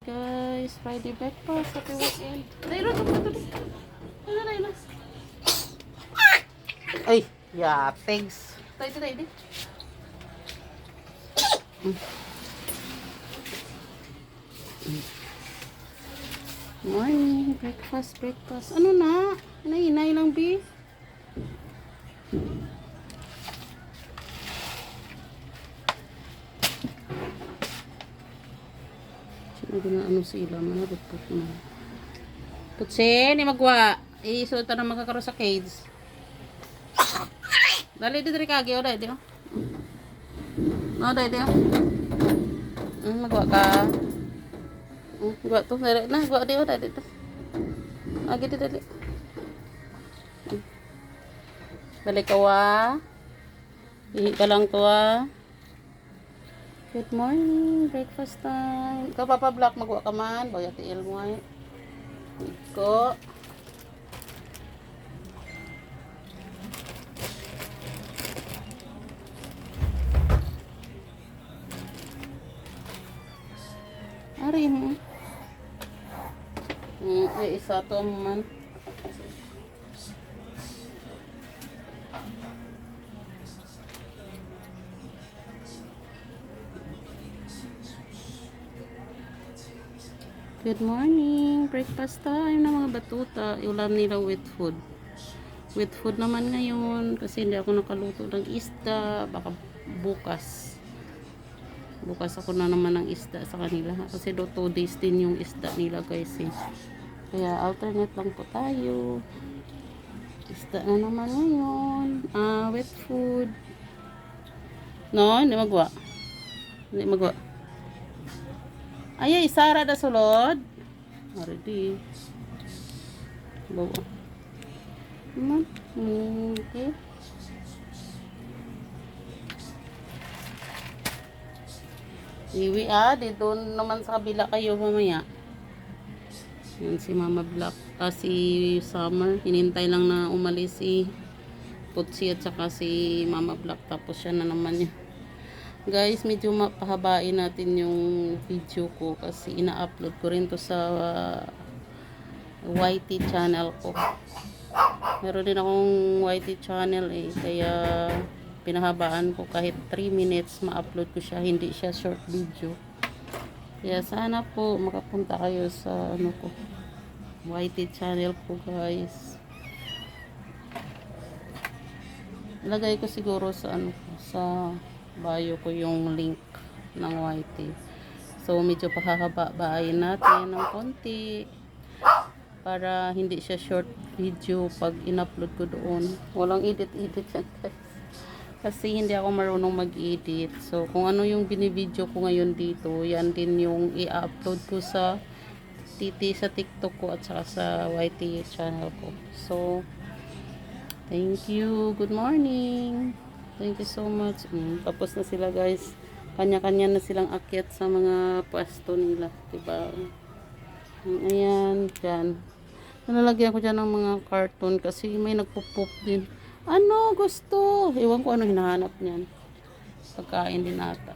guys. Friday breakfast. Happy weekend. Dahil ito. Dahil. Ay, yeah, thanks. Tayo. Morning, breakfast. Ano na? Inay lang, B. Sino na ano sila? Manabot na. Putsin, ni magwa. Isulta na makakaroon sa cage. Dali dito rin kagi. O, dali dito. O, dali dito. Magwa ka. Gua tu direct nah gua dia dah itu. Lagi dia dali. Balik kawa. Ihi ka lang tuwa. Good morning, breakfast time. Ikaw papa black magwa ka man, bagay ti ilmo ay. Iko. Ari mo. Ay isa to man. Good morning, breakfast time na mga batuta. Ulam nila with food. With food naman ngayon kasi hindi ako nakaluto ng isda. Baka bukas. Bukas ako na naman ng isda sa kanila. Kasi do 2 days din yung isda nila guys eh. Kaya alternate lang po tayo. Isda na naman ngayon. With food. No, hindi magwa. Ay, isara da sulod. Already. Bawa. Okay. Iwi dito naman sa kabila kayo mamaya. Yan si Mama Black. Si Summer. Hinintay lang na umalis si Putsi at saka si Mama Black. Tapos siya na naman niya. Guys, medyo mapahabain natin yung video ko kasi ina-upload ko rin to sa YT channel ko. Meron din akong YT channel eh, kaya pinahabaan ko kahit 3 minutes ma-upload ko siya, hindi siya short video. Kaya sana po makapunta kayo sa ano ko, YT channel ko guys. Ilagay ko siguro sa ano ko, sa bio ko yung link ng YT. So medyo pahahaba-bain natin ng konti para hindi siya short video pag in-upload ko doon. Walang edit yan guys. Kasi hindi ako marunong mag-edit. So kung ano yung binivideo ko ngayon dito, yan din yung i-upload ko sa TikTok ko at saka sa YT channel ko. So thank you. Good morning. Thank you so much. Tapos na sila guys. Kanya-kanya na silang akyat sa mga pwesto nila. Diba? Ayan. Dyan. Nalalagyan ko dyan ng mga cartoon kasi may nagpo-pop din. Ano gusto? Ewan ko ano hinahanap niyan. Pagkain din ata.